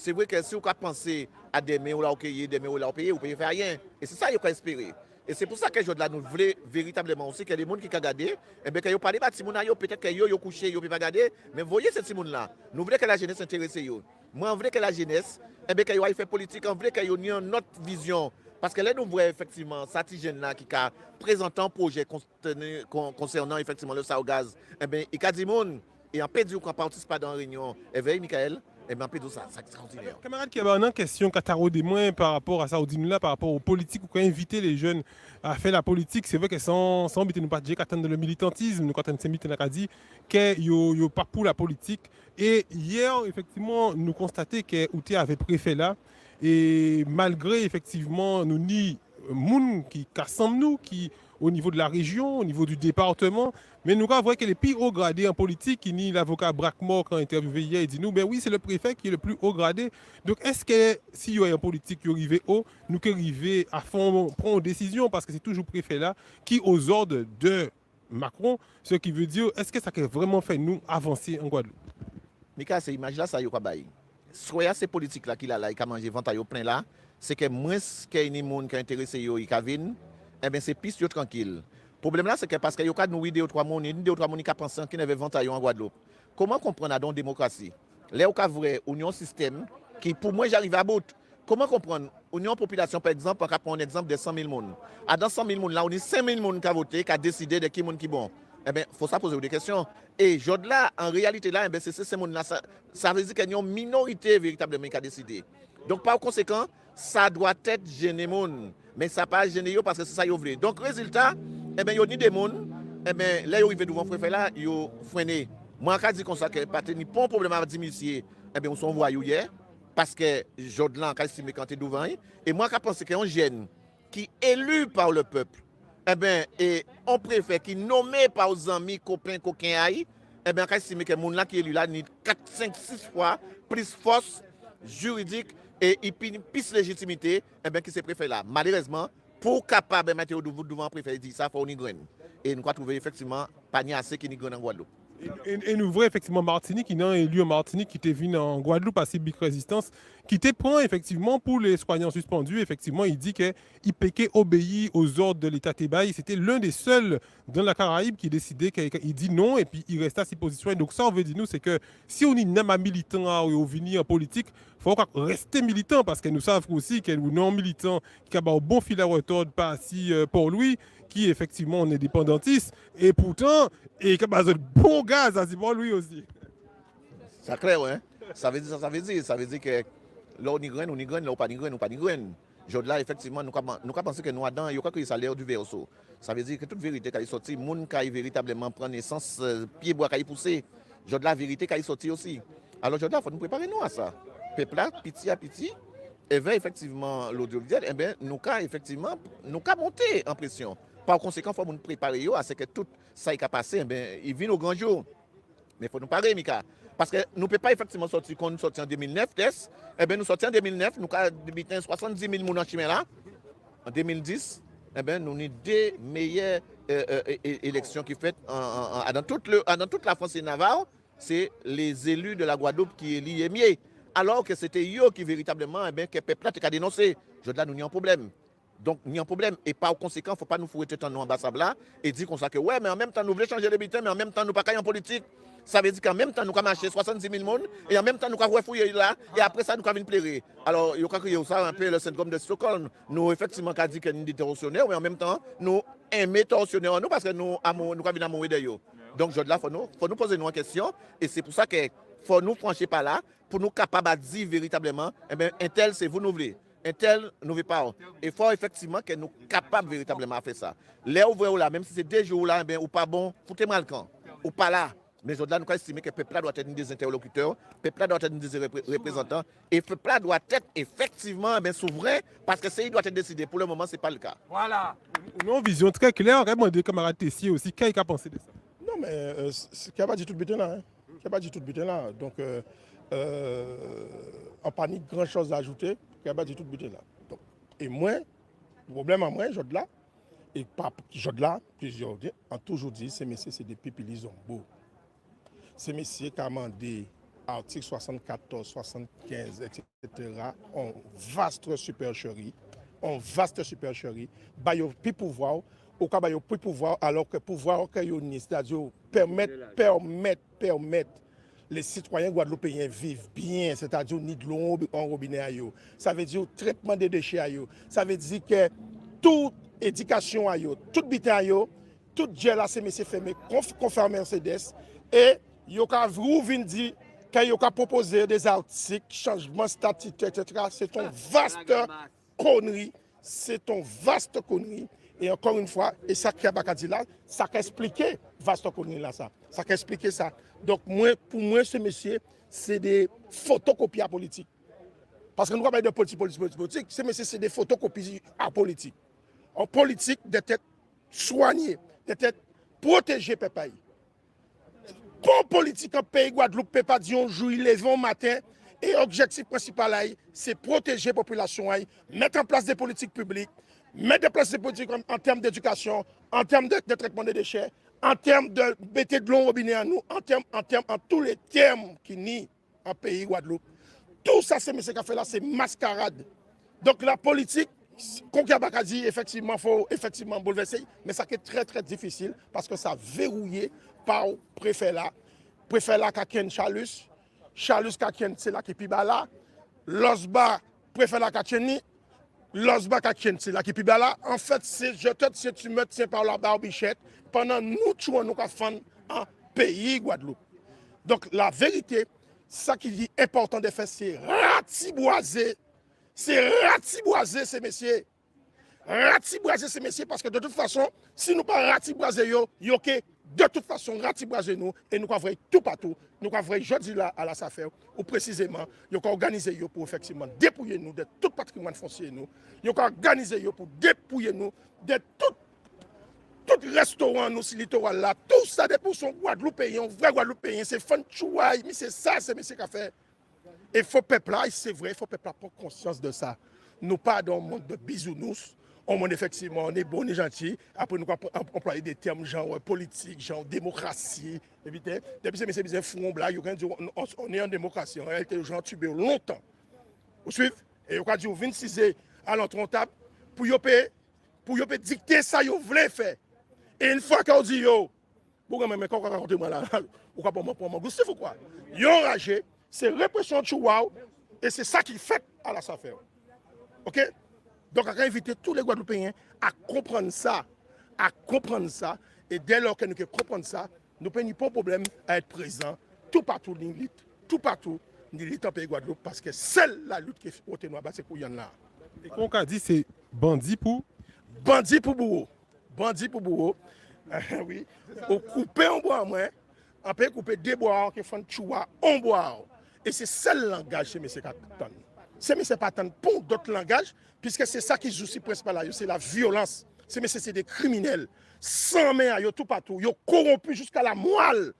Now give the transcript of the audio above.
c'est vrai que si vous pensez à des mains où là, des mains où là, vous ne pouvez faire rien. Et c'est ça qu'il faut espérer. Et c'est pour ça que je nous voulons véritablement aussi que les gens qui ont regardé, eh bien, que vous parlez de Timon, peut-être que vous couché, vous ne pouvez pas regarder, mais voyez ce Timon là. Nous voulons que la jeunesse s'intéresse. Moi, on veut que la jeunesse, eh bien, qu'elle fait politique, on veut qu'elle ait une autre vision. Parce que là, nous voyons effectivement cette jeune-là qui a présenté un projet concernant effectivement le Saogaz. Eh bien, il y a des gens, et en fait, qu'on participe pas dans la réunion, eh bien, Michael, eh bien, ça continue. Camarade qui avait une question Kataro des moins par rapport à ça, là, par rapport aux politiques, ou quand inviter les jeunes à faire la politique, c'est vrai que sans nous pas dire qu'attendre le militantisme, nous quand on s'est mis à dit que yo pas pour la politique. Et hier, effectivement, nous constatons que Outé avait préfet là, et malgré effectivement nous ni moun qui rassemble nous, qui au niveau de la région, au niveau du département, mais nous avons que les plus hauts gradés en politique, qui ni l'avocat Brackmore quand interviewé hier, il dit nous, ben oui, c'est le préfet qui est le plus haut gradé. Donc est-ce que si y a un politique qui arrive haut, nous qui arriver à fond, prendre une décision, parce que c'est toujours le préfet là, qui aux ordres de Macron, ce qui veut dire, est-ce que ça a vraiment fait nous avancer en Guadeloupe? Mika, ces images-là, ça y est pas bail. Soit ces politiques-là qu'il a là, il a mangé vent à plein là, c'est que moins qu'il y a des gens qui sont intéressés, ils viennent, eh bien c'est piste tranquille. Le problème là, c'est que parce qu'il y a nous deux ou trois personnes qui pensent qu'ils n'avaient vent en Guadeloupe. Comment comprendre dans la démocratie? Là, il y a vrai union système qui, pour moi, j'arrive à bout. Comment comprendre union population, par exemple, on va prendre un exemple de 100 000 personnes. Dans 100 000 personnes, là, on a 5 000 personnes qui ont voté, qui ont décidé de qui est qui bon. Eh bien, il faut ça poser des questions. Et là, en réalité, là, eh c'est ces gens-là, ça veut dire qu'il y a une minorité véritablement qui a décidé. Donc, par conséquent, ça doit être gêné monde, mais ça pas gêné parce que c'est ça qu'ils veulent. Donc, résultat, eh bien, il y a ni des gens, eh bien, là, ils arrivent devant le préfet là, ils ont freiné. Moi, quand je dis comme ça, que pas de pas problème avec 10 000, eh bien, on s'en voit hier, parce que Jodelan, quand il quand devant, et moi, quand je pense qu'il y a un jeune qui est élu par le peuple, eh bien, et on préfère qui nommé par aux amis, copains, coquins, eh bien, quand il que monde là qui est élu là, il 4, 5, 6 fois plus force juridique et plus légitimité, eh bien, qui se préfère là. Malheureusement, pour capable de mettre devant le préfet, il dit ça, il faut une graine. Et nous avons trouvé effectivement pas assez qui est graine en Guadeloupe. Et nous voyons effectivement Martinique, qui n'a élu en Martinique, qui était venu en Guadeloupe à Civic Résistance, qui te prend effectivement pour les soignants suspendus. Effectivement, il dit qu'il péquait obéir aux ordres de l'État Tébaï. C'était l'un des seuls dans la Caraïbe qui décidait qu'il dit non et puis il restait à ses positions. Et donc ça, on veut dire nous, c'est que si on est même militant ou venir en politique, il faut rester militant parce que nous savons aussi que nous non militant qui a un bon fil à retordre, pas assis pour lui, qui effectivement on est indépendantiste et pourtant et qui a un bon gaz à pour lui aussi. Ça clair, ouais. Ça veut dire que là on y graine, là on pas ni graine, on pas ni graine. Là effectivement nous pensons que nous dedans, il y a que ça l'air du verso. Ça veut dire que toute vérité qui est sortie, monde qui véritablement prend naissance, pied bois qui pousser. La vérité qui est sortie aussi. Alors là, il faut nous préparer nous à ça. Peuple là, petit à petit, et vers effectivement l'audiovisuel, eh bien, nous effectivement monter en pression. Par conséquent, il faut nous préparer à ce que tout ça qui a passé, eh bien, il vient au grand jour. Mais il faut nous parler, Mika. Parce que nous ne pouvons pas effectivement sortir quand nous sortions en 2009, test. Eh bien, nous sortions en 2009, nous avons 70 000 personnes en chemin là. En 2010, eh bien, nous avons deux meilleures élections qui faites dans toute la France et Navarre. C'est les élus de la Guadeloupe qui élient mieux. Alors que c'était eux qui véritablement, eh bien, que le peuple a dénoncé. Là, nous avons un problème. Donc, il y a un problème. Et par conséquent, il ne faut pas nous fouetter dans nos ambassades là et dire comme ça que, ouais, mais en même temps, nous voulons changer les bulletins, mais en même temps, nous ne pas en politique. Ça veut dire qu'en même temps, nous avons marché 70 000 personnes et en même temps, nous avons refouillé là et après ça, nous avons plairer. Alors, il y a créé ça un peu le syndrome de Stockholm. Nous, effectivement, avons dit que nous sommes tortionnaires, mais en même temps, nous aimons tortionnaires nous parce que nous avons mourir d'ailleurs. Donc, là, il faut nous poser une question et c'est pour ça qu'il faut nous franchir par là pour nous capables de dire véritablement, eh bien, un tel, c'est vous nous voulez. Un tel ne veut pas. Il faut effectivement que nous soyons capables véritablement de faire ça. Les ouvreurs là, même si c'est 2 jours là, ou pas bon, foutez-moi le camp. Ou pas là. Mais aujourd'hui, nous estimons que le peuple doit être des interlocuteurs, le peuple doit être des représentants, et le peuple doit être effectivement souverain, parce que c'est il doit être décidé. Pour le moment, ce n'est pas le cas. Voilà. Une vision très claire, vraiment, des camarades Tessier aussi. Qu'est-ce qu'il a pensé de ça? Non, mais il n'y a pas du tout de butin là. Il n'y a pas du tout de butin là. Donc, en panique, grand chose à ajouter. Il n'y a pas du tout de butin là. Donc, et moi, le problème à moi, là, et pas là, plusieurs ont toujours dit, ces messieurs, c'est des pipilis beaux. Ces messieurs qui ont demandé article 74, 75, etc., ont vaste supercherie, bah yo plus pouvoir, au cas yo plus pouvoir, alors que pouvoir que yo ni, c'est-à-dire permettre les citoyens guadeloupéens vivent bien, c'est-à-dire ni de l'eau en robinet à yo. Ça veut dire traitement des déchets à yo. Ça veut dire que toute éducation à yo, toute bité à yo, tout gel à ces messieurs fermés, conforme Mercedes, et yo ka vin dit que yo ka proposer des articles, changement statutaire, etc. C'est une vaste connerie. C'est une vaste connerie. Et encore une fois, et ça qui a dit là, ça qui expliqué vaste connerie là, ça qui expliqué ça. Donc pour moi, ce monsieur, c'est des photocopies politiques. Parce que nous parlons de politique, ces messieurs, c'est des photocopies à politique. En politique, d'être soigné, d'être protégé par pays. Pour politique en pays Guadeloupe, peut pas dire un jour, il lève un matin, et l'objectif principal, c'est protéger la population, mettre en place des politiques publiques, mettre en place des politiques en termes d'éducation, en termes de traitement des déchets, en termes de mettre de l'eau au robinet à nous, en tous les termes qui nient en pays Guadeloupe. Tout ça, c'est M. Café là, c'est mascarade. Donc la politique, Konkia Bakadi, effectivement, il faut effectivement bouleverser, mais ça qui est très très difficile parce que ça verrouillé par le préfet là qui a Ken Chalus qui a Ken, c'est là qui est là, Losba, préfet là qui a Ken, Losba qui a Ken, c'est là qui est là. En fait, c'est tu me tiens par la barbichette pendant nous tuons nous avons en pays Guadeloupe. Donc la vérité, ça qui est important de faire, c'est ratiboiser. C'est ratiboiser ces messieurs. Ratiboiser ces messieurs parce que de toute façon, si nous pas ratiboiser yo que de toute façon ratiboiser nous et nous avons tout partout. Nous avons jeudi là à la SAFER ou précisément, nous avons organisé yo pour effectivement dépouiller nous de tout patrimoine foncier nous. Nous avons organisé yo pour dépouiller nous de tout restaurant nous sur le littoral là. Tout ça de pour son Guadeloupéen, vrai Guadeloupéen, c'est fun chouaï, mais c'est ça, c'est monsieur qui a fait. Et il faut peuple là, c'est vrai, il faut peuple là prendre conscience de ça. Nous pas dans un monde de bisounours, on monde effectivement, on est bon, on est gentil. Après nous employer des termes genre politique, genre démocratie. Depuis ces messieurs font blague, on est en démocratie. En réalité, les gens tuent longtemps. Vous suivez? Et on a dit 26 à l'entrontable pour y dicter ça, vous voulez faire. Et une fois qu'on dit yo, pourquoi même quand on raconte moi là, pourquoi pas moi pour moi, vous savez quoi? Yo enragé. C'est répression de Chouaou et c'est ça qui fait à la SAFER. OK? Donc, on va inviter tous les Guadeloupéens à comprendre ça. Et dès lors que nous comprenons ça, nous n'avons pas de problème à être présents tout partout dans l'élite en pays Guadeloupe parce que seule la lutte qui est au Ténois, c'est pour y en a. Et qu'on a dit, c'est bandit pour? Bandit pour bourreau. Bandit pour bourreau. Oui. On coupe en bois, moi. On peut couper des bois qui font choua en bois. Et c'est seul langage que M. Katan. C'est M. Katan pour d'autres langages, puisque c'est ça qui joue si principal, c'est la violence. C'est des criminels. Sans main, tout partout. Ils sont corrompus jusqu'à la moelle.